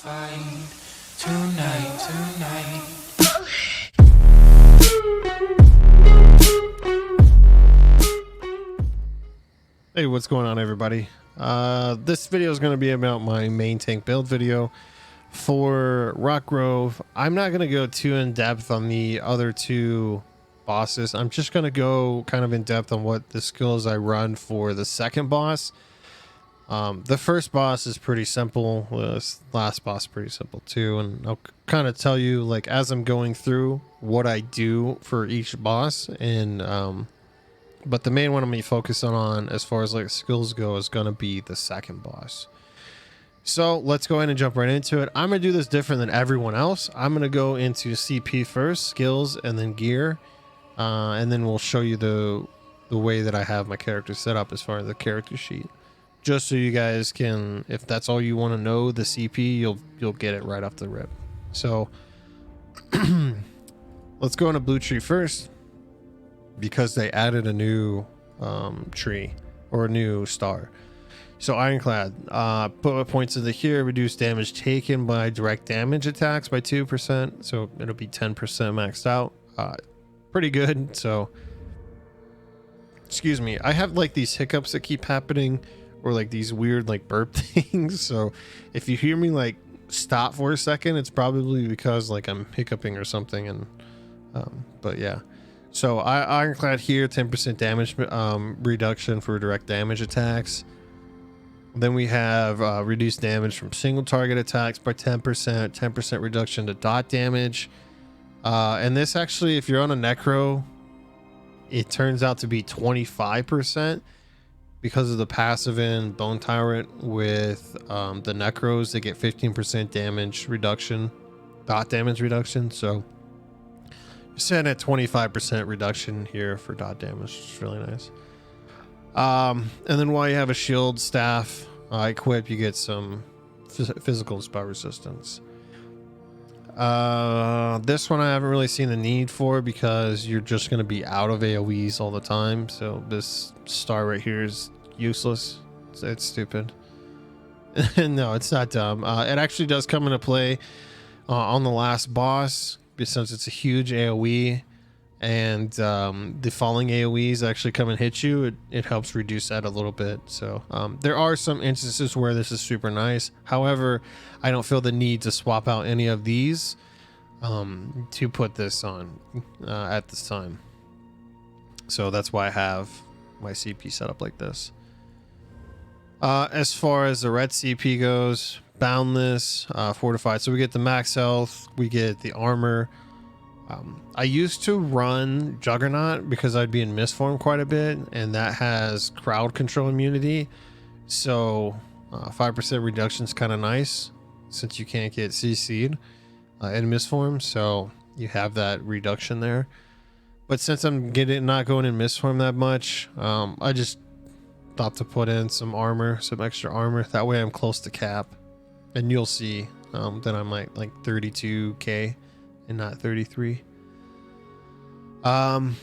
fight tonight. Hey, what's going on, everybody? This video is going to be about my main tank build video for RockGrove. I'm not going to go too in depth on the other two bosses. I'm just going to go kind of in depth on what the skills I run for the second boss. The first boss is pretty simple. This last boss is pretty simple too, and I'll kind of tell you, like, as I'm going through what I do for each boss. And but the main one I'm gonna be focusing on as far as like skills go is gonna be the second boss. So let's go ahead and jump right into it. I'm gonna do this different than everyone else. I'm gonna go into CP first, skills, and then gear, and then we'll show you the way that I have my character set up as far as the character sheet, just so you guys can, if that's all you want to know, the CP, you'll get it right off the rip. So let's go into blue tree first, because they added a new tree or a new star. So ironclad, put points into here, reduce damage taken by direct damage attacks by 2%, so it'll be 10% maxed out. Pretty good. So excuse me, I have like these hiccups that keep happening, or like these weird like burp things. So if you hear me like stop for a second, it's probably because like I'm hiccuping or something. And but yeah, so ironclad here, 10% damage reduction for direct damage attacks. Then we have reduced damage from single target attacks by 10% reduction to dot damage. And this actually, if you're on a necro, it turns out to be 25%, because of the passive in Bone Tyrant. With the necros, they get 15% damage reduction, dot damage reduction. So you're sitting at 25% reduction here for dot damage, which is really nice. And then while you have a shield staff equipped, you get some physical and spell resistance. This one I haven't really seen the need for, because you're just going to be out of AoEs all the time. So this star right here is useless. It's stupid. No, it's not dumb. It actually does come into play on the last boss, since it's a huge AoE, and the falling AoEs actually come and hit you. It helps reduce that a little bit. So there are some instances where this is super nice. However, I don't feel the need to swap out any of these to put this on at this time. So that's why I have my CP set up like this. As far as the red CP goes, boundless, fortified. So we get the max health, we get the armor. I used to run Juggernaut because I'd be in misform quite a bit, and that has crowd control immunity. So 5% reduction is kind of nice, since you can't get CC'd in misform. So you have that reduction there. But since I'm not going in misform that much, I just thought to put in some armor, some extra armor. That way I'm close to cap, and you'll see that I'm like 32k and not 33. While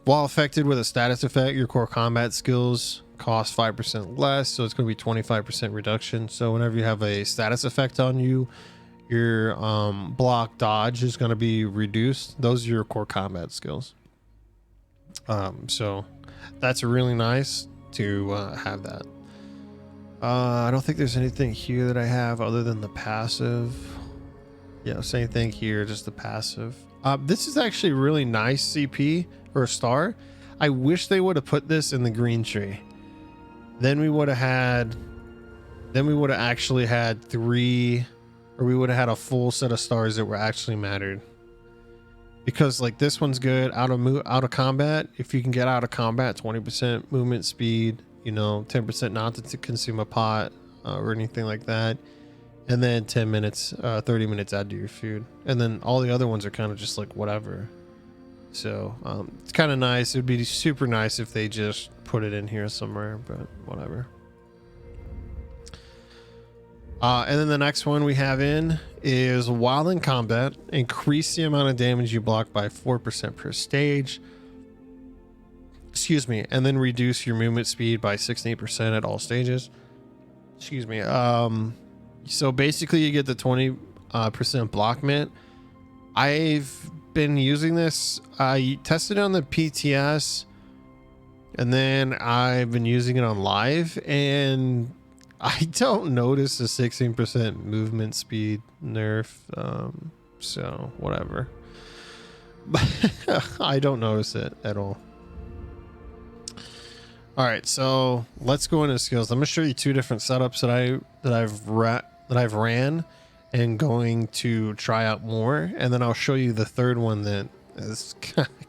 affected with a status effect, your core combat skills cost 5% less, so it's going to be 25% reduction. So whenever you have a status effect on you, your block dodge is going to be reduced. Those are your core combat skills. So that's really nice to have that. I don't think there's anything here that I have other than the passive. Yeah, same thing here, just the passive. This is actually really nice CP or a star. I wish they would have put this in the green tree. Then we would have actually had three, or we would have had a full set of stars that were actually mattered. Because like this one's good out of combat. If you can get out of combat, 20% movement speed, 10% not to consume a pot or anything like that. And then 10 minutes, 30 minutes add to your food. And then all the other ones are kind of just like whatever. So it's kind of nice. It would be super nice if they just put it in here somewhere, but whatever. And then the next one we have in is while in combat, increase the amount of damage you block by 4% per stage. Excuse me. And then reduce your movement speed by 16% at all stages. Excuse me. So basically you get the 20% block mint. I've been using this. I tested it on the PTS, and then I've been using it on live, and I don't notice a 16% movement speed nerf. So whatever. I don't notice it at all. All right, so let's go into skills. I'm gonna show you two different setups that I've ran and going to try out more, and then I'll show you the third one that is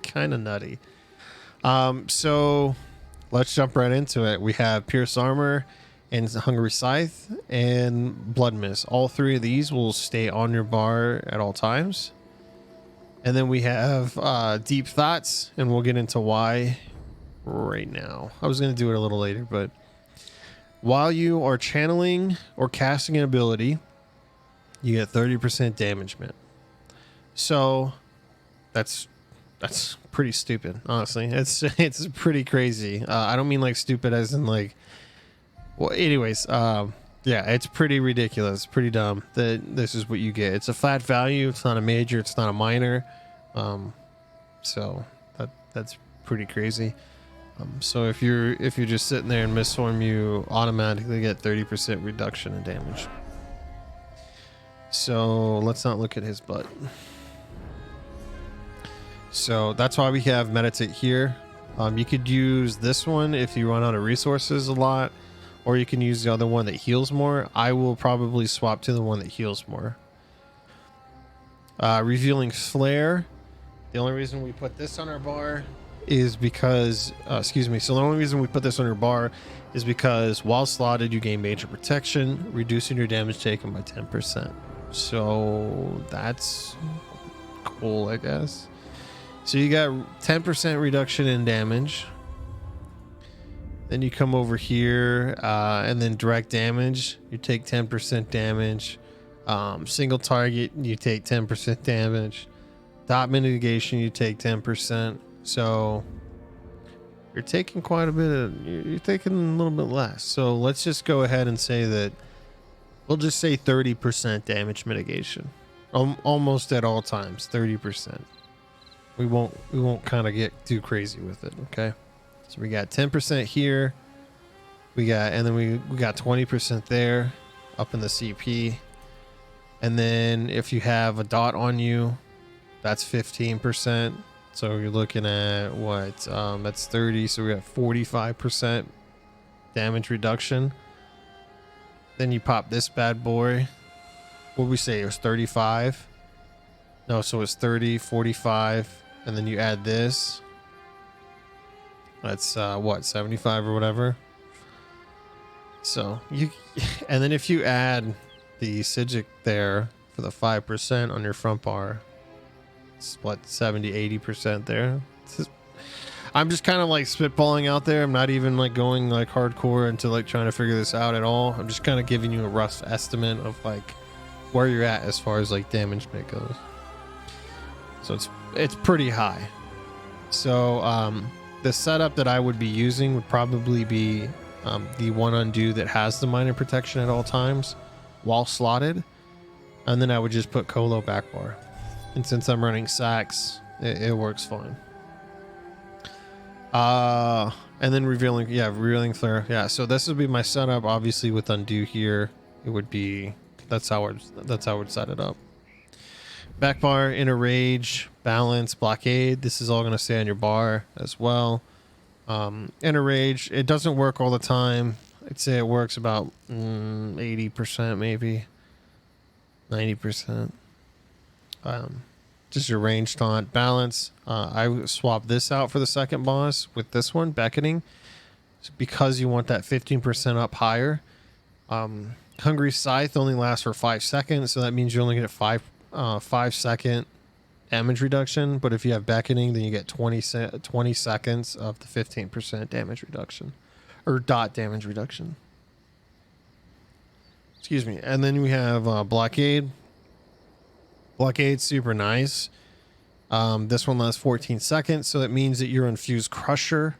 kind of nutty. So let's jump right into it. We have Pierce Armor and Hungry Scythe and Blood Mist. All three of these will stay on your bar at all times. And then we have Deep Thoughts, and we'll get into why right now. I was going to do it a little later, but while you are channeling or casting an ability, you get 30% damagement. So that's pretty stupid, honestly. It's pretty crazy. I don't mean like stupid as in like, well, anyways, yeah, it's pretty ridiculous, pretty dumb that this is what you get. It's a flat value. It's not a major. It's not a minor. So that's pretty crazy. So if you're just sitting there and misform, you automatically get 30% reduction in damage. So let's not look at his butt. So that's why we have Meditate here. You could use this one if you run out of resources a lot, or you can use the other one that heals more. I will probably swap to the one that heals more. Revealing Flare. The only reason we put this on our bar is because, so the only reason we put this on your bar is because while slotted, you gain major protection, reducing your damage taken by 10%. So that's cool, I guess. So you got 10% reduction in damage. Then you come over here, and then direct damage, you take 10% damage. Single target, you take 10% damage. Dot mitigation, you take 10%. So you're taking quite a bit of, you're taking a little bit less. So let's just go ahead and say that we'll just say 30% damage mitigation. Almost at all times, 30%. We won't kind of get too crazy with it, okay? So we got 10% here. And then we got 20% there up in the CP. And then if you have a dot on you, that's 15%. So you're looking at what? That's 30. So we got 45% damage reduction. Then you pop this bad boy. What did we say? It was 35. No, so it's 30, 45. And then you add this. That's what, 75 or whatever. So you, and then if you add the Sigic there for the 5% on your front bar, it's what, 70, 80% there. I'm just kind of like spitballing out there. I'm not even like going like hardcore into like trying to figure this out at all. I'm just kind of giving you a rough estimate of like where you're at as far as like damage mitt goes. So it's pretty high. So the setup that I would be using would probably be the one undo that has the minor protection at all times while slotted, and then I would just put Colo back bar. And since I'm running sacks, it works fine. And then revealing flare. Yeah, so this would be my setup. Obviously with undo here, it would be, that's how I would set it up. Back bar, inner rage, balance, blockade. This is all going to stay on your bar as well. Inner rage, it doesn't work all the time. I'd say it works about 80%, maybe 90%. Just your range taunt. Balance, I swap this out for the second boss with this one, beckoning, because you want that 15% up higher. Hungry Scythe only lasts for 5 seconds, so that means you only get a 5-second damage reduction. But if you have beckoning, then you get 20 seconds of the 15% damage reduction, or dot damage reduction. Excuse me. And then we have blockade. Blockade's super nice. This one lasts 14 seconds, so that means that your infused crusher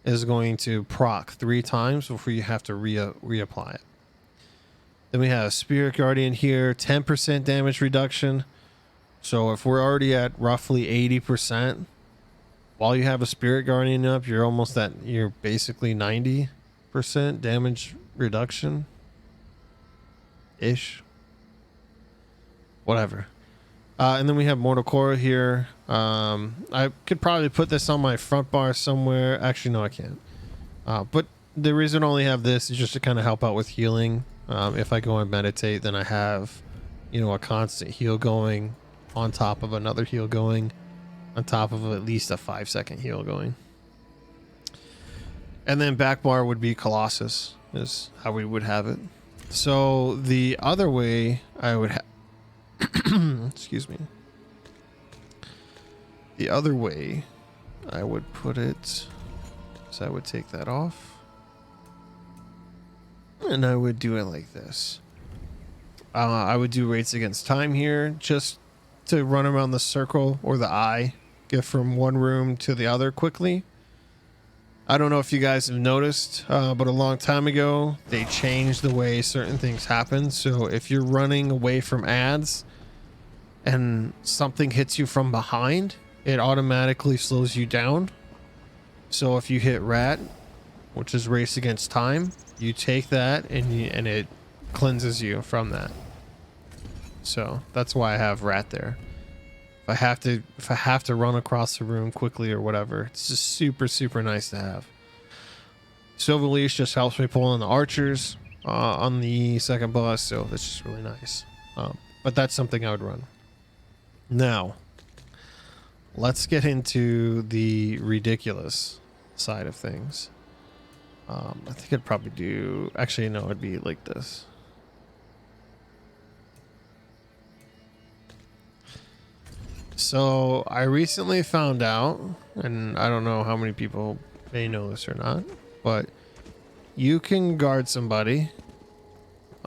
is going to proc 3 times before you have to reapply it. Then we have Spirit Guardian here, 10% damage reduction. So if we're already at roughly 80%, while you have a Spirit Guardian up, you're almost at, you're basically 90% damage reduction ish. Whatever. And then we have Mortal Core here. I could probably put this on my front bar somewhere. Actually, no, I can't. But the reason I only have this is just to kind of help out with healing. If I go and meditate, then I have, you know, a constant heal going on top of another heal going on top of at least a 5-second heal going. And then back bar would be Colossus is how we would have it. So the other way I would have excuse me. The other way I would put it is I would take that off and I would do it like this. I would do rates against time here just to run around the circle or the eye, get from one room to the other quickly. I don't know if you guys have noticed, but a long time ago, they changed the way certain things happen. So if you're running away from ads and something hits you from behind, it automatically slows you down. So if you hit rat, which is race against time, you take that and it cleanses you from that. So that's why I have rat there. If I have to run across the room quickly or whatever, it's just super nice to have. Silver Leash just helps me pull in the archers on the second boss, so that's just really nice. But that's something I would run. Now, let's get into the ridiculous side of things. I think I'd probably do... Actually, no, it'd be like this. So I recently found out, and I don't know how many people may know this or not, but you can guard somebody.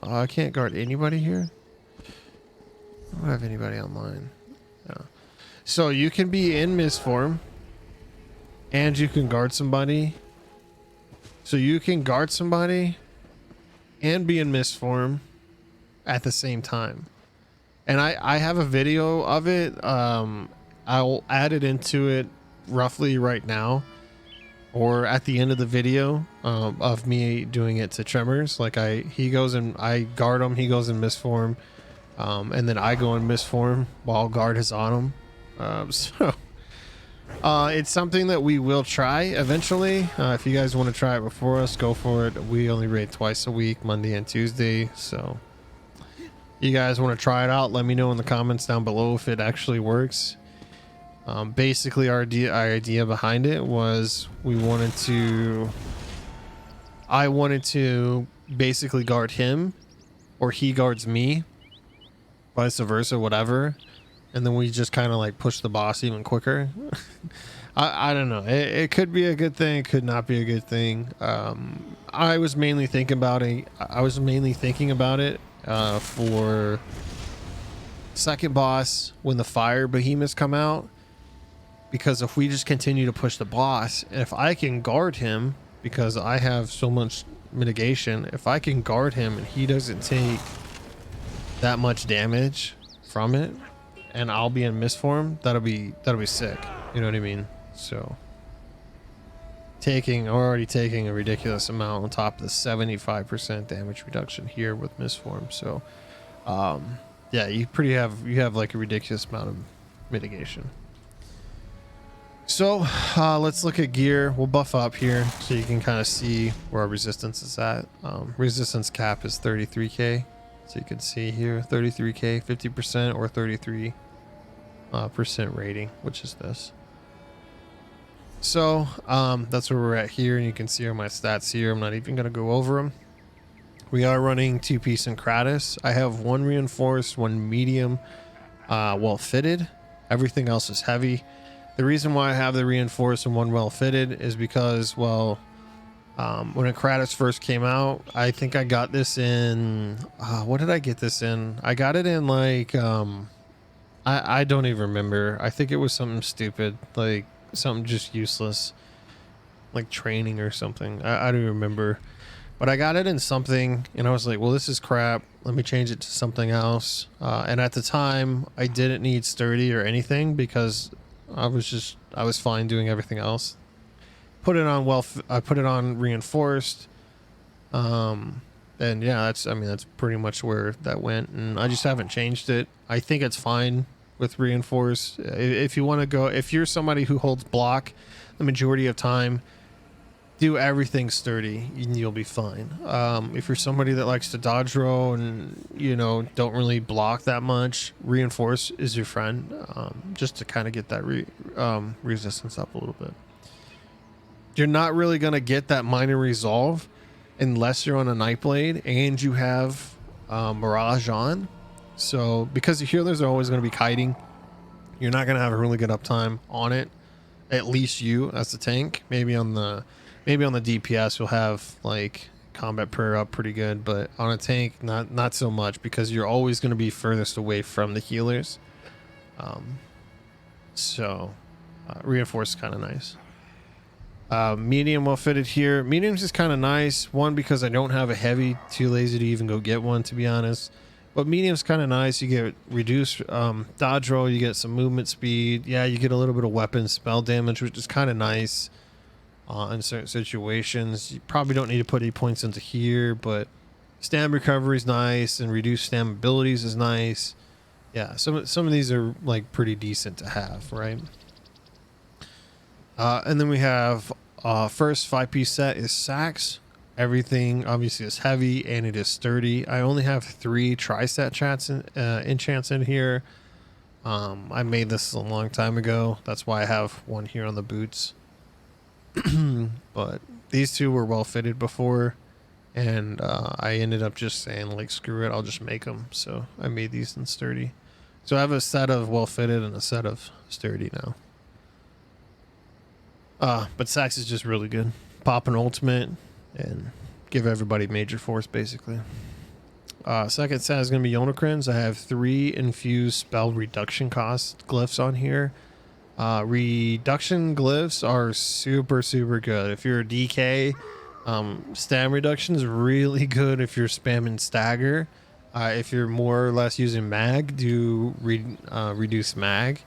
I can't guard anybody here. I don't have anybody online. No. So you can be in misform and you can guard somebody. So you can guard somebody and be in misform at the same time. And I have a video of it. I'll add it into it roughly right now or at the end of the video of me doing it to Tremors. Like he goes and I guard him, he goes in misform, and then I go in misform while guard is on him. So it's something that we will try eventually. If you guys want to try it before us, go for it. We only raid twice a week, Monday and Tuesday. So you guys want to try it out, let me know in the comments down below if it actually works. Basically our idea behind it was I wanted to basically guard him or he guards me, vice versa, whatever, and then we just kind of like push the boss even quicker. I don't know, it could be a good thing, it could not be a good thing. I was mainly thinking about it for second boss when the fire behemoths come out, because if we just continue to push the boss, if I can guard him because I have so much mitigation, if I can guard him and he doesn't take that much damage from it and I'll be in misform, that'll be sick, you know what I mean? So already taking a ridiculous amount on top of the 75% damage reduction here with misform. So yeah, you have like a ridiculous amount of mitigation. So let's look at gear. We'll buff up here so you can kind of see where our resistance is at. Resistance cap is 33k, so you can see here 33k, 50% or 33% rating, which is this. So that's where we're at here, and you can see my stats here. I'm not even going to go over them. We are running 2-piece and Kratos. I have 1 reinforced, 1 medium, well fitted. Everything else is heavy. The reason why I have the reinforced and 1 well fitted is because, well, when a Kratos first came out, I think I got this in what did I get this in? I got it in like I don't even remember. I think it was something stupid, like something just useless, like training or something. I don't remember. But I got it in something, and I was like, well, this is crap. Let me change it to something else. And at the time, I didn't need sturdy or anything because I was fine doing everything else. Put it on I put it on reinforced. And yeah, that's pretty much where that went. And I just haven't changed it. I think it's fine with reinforced. If you want to go, if you're somebody who holds block the majority of time, do everything sturdy and you'll be fine. If you're somebody that likes to dodge roll and, you know, don't really block that much, reinforce is your friend, just to kind of get that resistance up a little bit. You're not really going to get that minor resolve unless you're on a Nightblade and you have Mirage on. So because the healers are always going to be kiting, you're not going to have a really good uptime on it. At least you as the tank. Maybe on the DPS you'll have like combat prayer up pretty good, but on a tank not so much because you're always going to be furthest away from the healers. So reinforce is kind of nice. Medium well fitted here. Medium's just kind of nice. One, because I don't have a heavy, too lazy to even go get one, to be honest. But medium's kind of nice. You get reduced dodge roll, you get some movement speed. Yeah, you get a little bit of weapon spell damage, which is kind of nice in certain situations. You probably don't need to put any points into here, but stam recovery is nice, and reduced stam abilities is nice. Yeah, some of these are like pretty decent to have, right? And then we have first 5-piece set is Sax. Everything obviously is heavy and it is sturdy. I only have 3 tri-set enchants in here. I made this a long time ago. That's why I have one here on the boots. But these 2 were well fitted before, and I ended up just saying like screw it, I'll just make them. So I made these in sturdy. So I have a set of well fitted and a set of sturdy now. But Sax is just really good. Pop an ultimate and give everybody major force, basically. Second set is going to be Yonakrins. I have 3 infused spell reduction cost glyphs on here. Reduction glyphs are super, super good. If you're a DK, stam reduction is really good if you're spamming stagger. If you're more or less using mag, do reduce mag.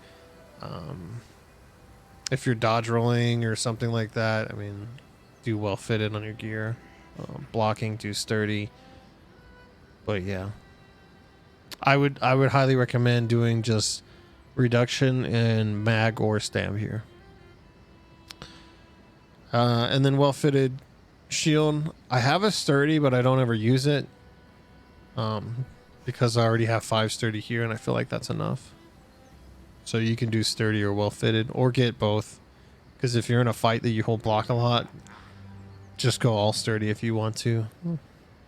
If you're dodge rolling or something like that, I mean, do well fitted on your gear. Blocking, do sturdy. But yeah, I would highly recommend doing just reduction and mag or stam here. And then well fitted shield. I have a sturdy, but I don't ever use it. Because I already have 5 sturdy here, and I feel like that's enough. So you can do sturdy or well fitted, or get both. Because if you're in a fight that you hold block a lot, just go all sturdy if you want to.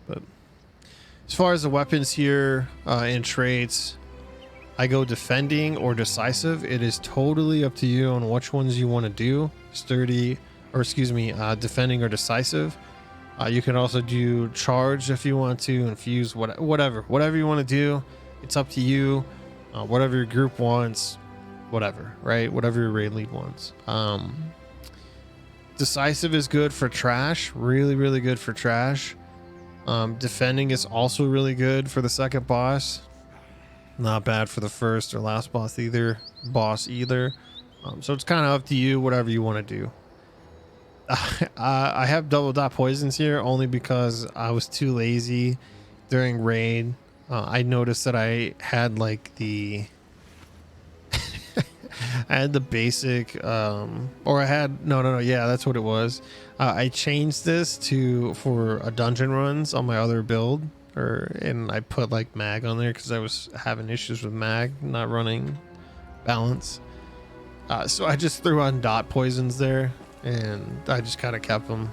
But as far as the weapons here and traits, I go defending or decisive. It is totally up to you on which ones you want to do. Sturdy, or excuse me, defending or decisive. You can also do charge if you want to, infuse, whatever you want to do. It's up to you. Whatever your group wants, whatever, right? Whatever your raid lead wants. Decisive is good for trash. Really, really good for trash. Defending is also really good for the second boss. Not bad for the first or last boss either. So it's kind of up to you, whatever you want to do. I have double dot poisons here only because I was too lazy during raid. I noticed that I had like the I had the basic or I had no yeah, that's what it was. I changed this for a dungeon runs on my other build, and I put like mag on there because I was having issues with mag not running balance. So I just threw on dot poisons there, and I just kind of kept them.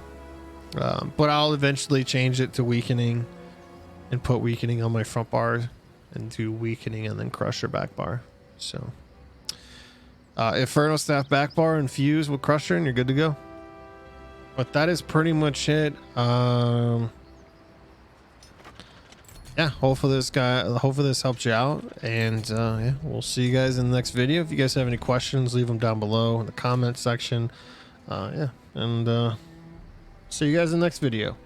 But I'll eventually change it to weakening and put weakening on my front bar and do weakening and then crusher back bar. So Inferno Staff back bar and fuse with crusher and you're good to go. But that is pretty much it. Yeah, hopefully this helped you out, and yeah, we'll see you guys in the next video. If you guys have any questions, leave them down below in the comment section. Yeah, and see you guys in the next video.